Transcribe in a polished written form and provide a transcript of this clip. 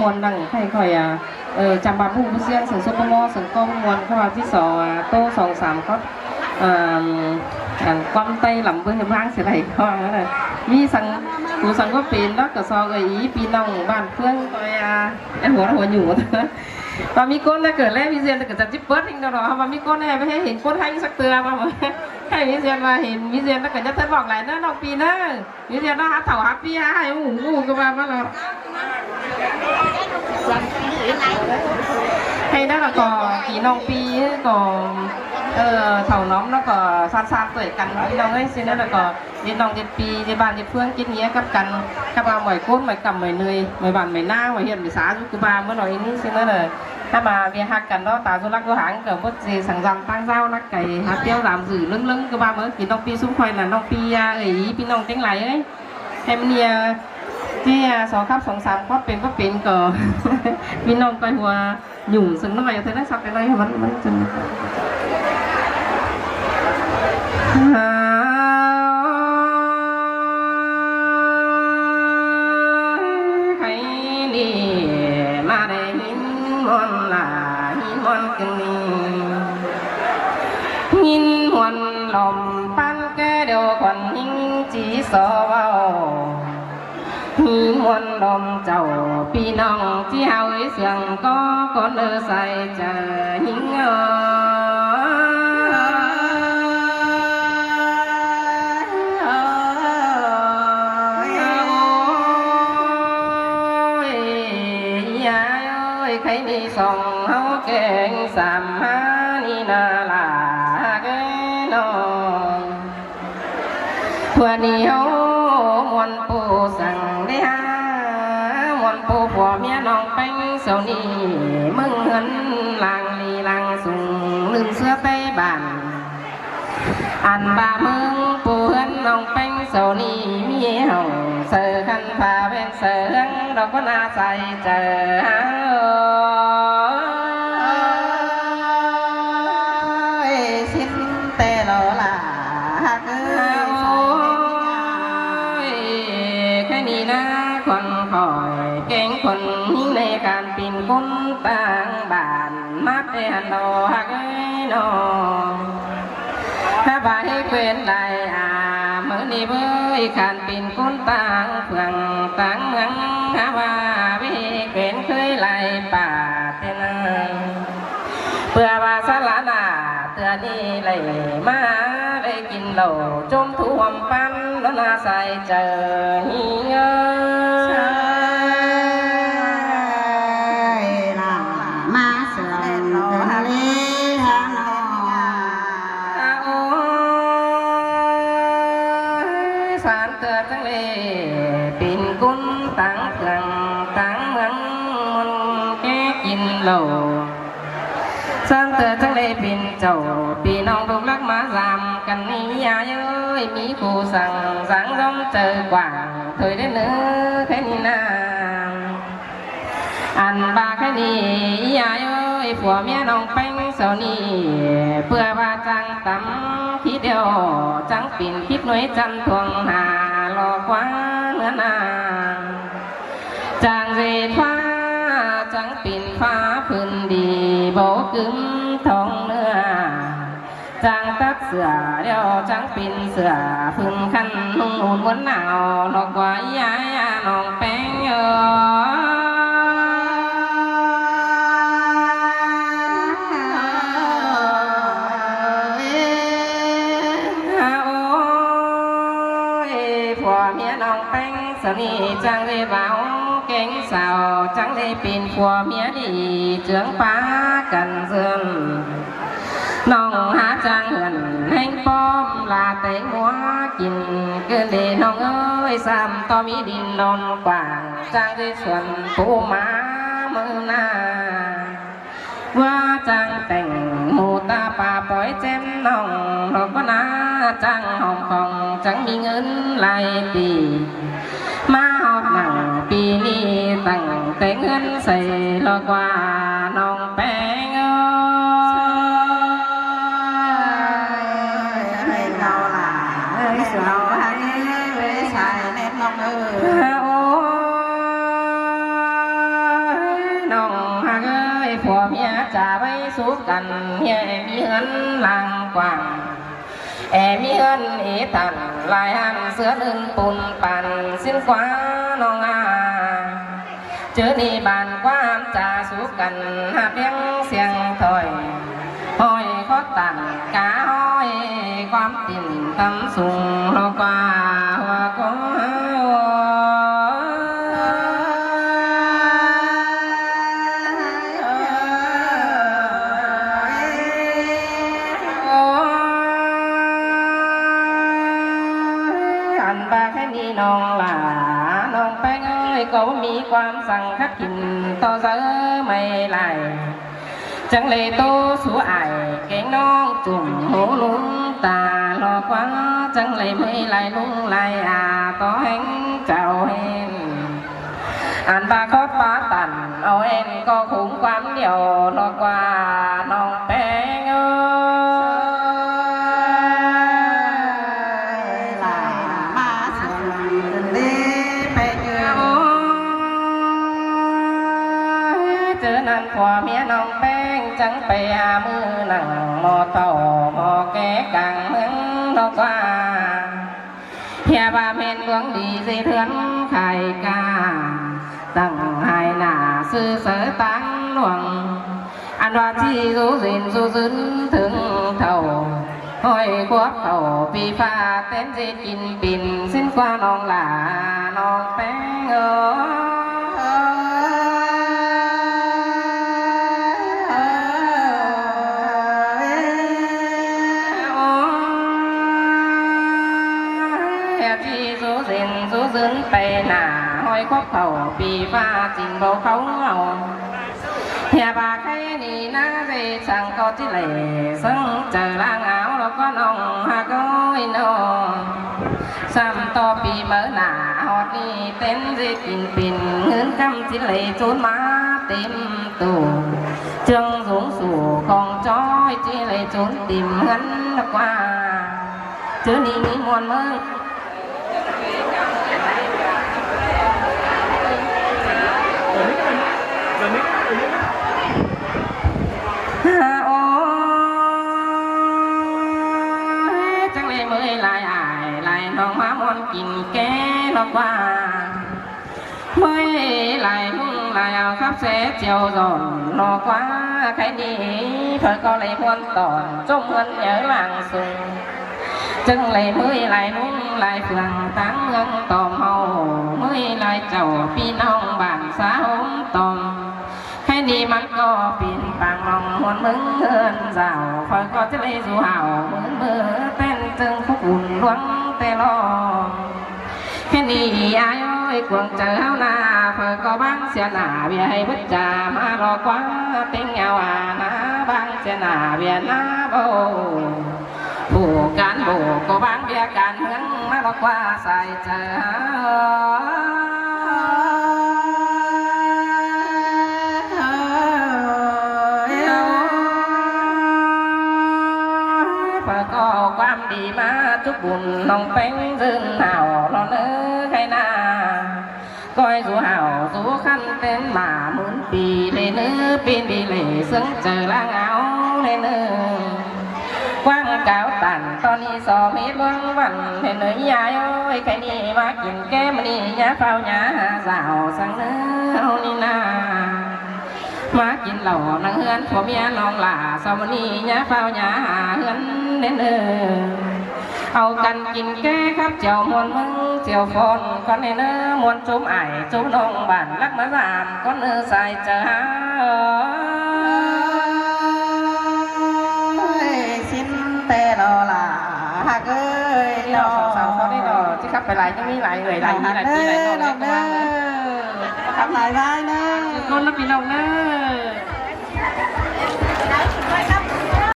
มวนดังใครคอยจำบาผู้เสียงสังสุปโมสังกมวนข้อที่สองโต้2-3ก็ความไตหล่ำเบื้องบ้างเสียไรข้อนั่นเลยมีกูสังก็เป็นแล้วก็ซอเอีปีน้องบ้านเพื่อนคอยไอหัวอยู่ตอนมีก้นถ้าเกิดแล้วมีเซียนถ้าเกิดจะจิ๊บเปิดทิ้งตลอดว่ามีก้นให้เห็นก้นให้สักเตือมาให้มีเซียนมาเห็นมีเซียนถ้าเกิดจะเธอบอกหลายน้องปีนะมีเซียนน่าเถ่าฮับปี้ให้หูก็มาบ้างแล้วให้ได้ละก็ปีน้องปีก็เถ่าน้องแล้วก็ซาตัวกันพี่น้องให้สินั่นแล้วก็เด็กน้องเด็กปีเด็กบ้านเด็กเพื่อนกินเงี้ยกับกันกับมาหมอยก้นหมอยกำหมอยเนยหมอยบานหมอยหน้าหมอยเห็ดหมอยสาจุกบาเมื่อหน่อยนี้สินั่นเลยถ้ามาเวียหักกันเนาะตาสุรักษ์ก็หางกับว่าจะสั่งจำตั้งเจ้านักไก่ฮักเตี้ยวรำสื่อลึงก็บาเมื่อปีน้องปีซุ้มคอยน่ะน้องปีพี่น้องเต็งไหลให้มันเนี่ยที่2-3ก็เป็นก็พี่น้องไปหัวหยุ่งซึ่งน้องใหม่จะได้สักอะไรมันจนใครนี่มาได้หินมอนลาหินมอนกันนี่หินมอนลมปันแกเดียวคนหิงจีสอวาหินมอนลมเจ้าพี่น้องที่เฮาเสียงก็คนใส่ใจหิงใครมีส่องเฮาเก่งสามหานี่นาลาเกนองเพื่อนี้เฮามวนปูสั่งได้หามวนปูผัวเมียน้องแป้งเสานี่มึงเหินลางลีลางสูงลืมเสื้อเต้บานอันบ่ามึงปูเหินน้องแป้งเสานี่มีเฮาเสือขันผ้าแว่นเสือดอกก็น่าใส่เจอคนในการปีนกุ้งต่างบ้านมัดให้หันดอกหักนองถ้าบ่ายเกวียนได้เมื่อนี้เบื่อการปีนกุ้งต่างเพื่องต่างเมืองถ้าว่าวิเกวียนเคยไล่ป่าเต้นเพื่อว่าสลานาเตือนนี้เลยมาได้กินเหล้าจมท่วมปั้นแล้วน่าใส่เจอเฮียปีนกุ้งต่างเมืองต่างเมืองมันแก่กินเหล้าสร้างเตือจังเลยปีนเจ้าปีน้องลูกรักมาสามกันนี่ยาเย้ยมีผู้สั่งสังร้องเจอกว่าเคยได้เนื้อแค่นี้นาอันบาแค่นี้ยาเย้ยผัวเมียน้องแป้งเสานี่เพื่อว่าจังตำคิดเดียวจังปีนคิดหน่วยจันทวงหารอกว่าเนื้อนาจางเรฟ้าจังปีนฟ้าพื้นดีโบกึมทองเนื้อจางตัดเสือเดียวจังปีนเสือพึ่งขันนุ่งอุ่นวันหนาวหลอกว่ายายน้องแป้งสนีจังเลยเบาเก่งสาวจังเลยปีนขัวเมียดีเจืองป้ากันเสื่อมน้องหาจังเหินแห่งป้อมลาเตงหัวกินเกินเดน้องเอ้ยซ้ำต่อมีดินนอนกว่างจังเลยส่วนปูมาเมื่อนาว่าจังแต่งหมูตาป่าปล่อยเจมน้องหอกก็น่าจังหอมของจังมีเงินหลายปีมาหอบหนังปีนี้ตั้งแต่เงินใส่ลอกว่าน้องแป้งให้เราล่ะสาวให้เวชายเล่นน้องโอ้ย ผัวเมียจะไปสู้กันเฮียมีเงินลางกว่างมีเงินตันลายหันเสื้อลื่นปุ่นปั่นสิ้นกว่าน้องเจอนี่บานความจะสู้กันหาเพียงเสียงถอยห้อยข้อตันกาห้อยความติ่นทำสูงโลกว่าหัวก็น้องหลาน้องแป้งเอ้ยก็มีความสั่งคัดกินต่อเสือไม่ไหลจังเลยโตสู้ไอเก่งน้องจุ่มหูลุ้นตาหลอกว่าจังเลยไม่ไหลลุ้งไหลต่อแห่งเจ้าเห็นอ่านบาคอฟ้าตันเอาเอ็นก็คุ้มความเดียวหลอกว่าน้องแป้งเอ้ผัวเมียน้องแป้งจังไปมือหนังหมอเต่าหมอแก่กังเมืองดอกว่าเฮียบาเมนดวงดีสิเถือนไข่กาตั้งหายหน้าซื้อเสือตั้งหลวงอันว่าที่สู้สินสู้สินถึงเท่าห้อยควักเท่าปีฟ้าเต้นสิกินปิ่นสิ้นกว่าน้องหลาน้องแป้งเอซื้นไปหน้าห้อยคบเขาปีฟ้าจริงบอกเขาเอาเฮียบาใครนี่นะเรสั่งก็ที่เหล่ซึ่งเจอล่างเอาแล้วก็น้องหาก้อยน้องซ้ำต่อปีเมื่อหน้าหอดนี่เต้นจะกินปิ่นเงินคำที่เหล่จูนมาเต็มตู้เชิงสูงสู่ของจ้อยที่เหล่จูนติ่มเงินกว่าเจอนี่มีมวลเมื่อจังเลยเมื่อยลายอายลายน้องมามวนกินแก่ลอกว่าเมื่อยลายหุ่งลายเอาครับเสเจียวดอนลอกว่าใครดีเพิ่นก็เลยมวนตอนจมเงินเยอะหลังสูงจึงเลยเมื่อยลายนุ่งลายเฟืองตั้งเงินตอมเฮาเมื่อยลายเจ้าพี่น้องบ้านสาวตอมแค่นี้มันก็ปีนปางมองหวนมึงเงินเจ้าคอยก็จะเลยสู่เห่าเหมือนมือเต้นจึงคุกอุ่นล้วงแต่รอแค่นี้อายอ้อยกวงเจอเฮาหน้าเพื่อก็บ้างเสียหน้าเบียให้บุจจามารอกว่าเต็งเงาหน้าบ้างเสียหน้าเบียหน้าโบผู้การโบก็บ้างเบียการเมืองมารอกว่าใส่เจอความดีมาทุกบุญน้องแป้งซึ่งเห่าเราเนื้อใครนาก้อยสู่เห่าสู่ขั้นเต้นมาหมื่นปีเลยเนื้อปีนดีเลยซึ่งเจอล่างเอาเลยเนื้อกว้างเก่าตันตอนนี้สอบมีดวงวันเห็นเนื้อยายโอ้ยใครนี่มากินแก้มนี่ยาเฝ้ายาสาวสั่งเนื้อเอานี่นามากินเหล่านังเฮือนผัวเมียน้องหล่าสาวนี่ยาเฝ้ายาเฮือนเน้นเอากันกินแก่ครับเจียวมวนมึงเจียวฟอนก็เนื้อมวนจุ้มไอจุ้มน้องบ้านรักมาสามก็เนื้อใส่เจอสิ้นแต่รอล่ะฮักเอ้ยดอกสาวเขาได้ดอกที่ขับไปหลายยังมีหลายเลยหลายมีหลายปีหลายน้องเล็กมากเลยขับหลายได้เนอะคนละปีน้องเนอะ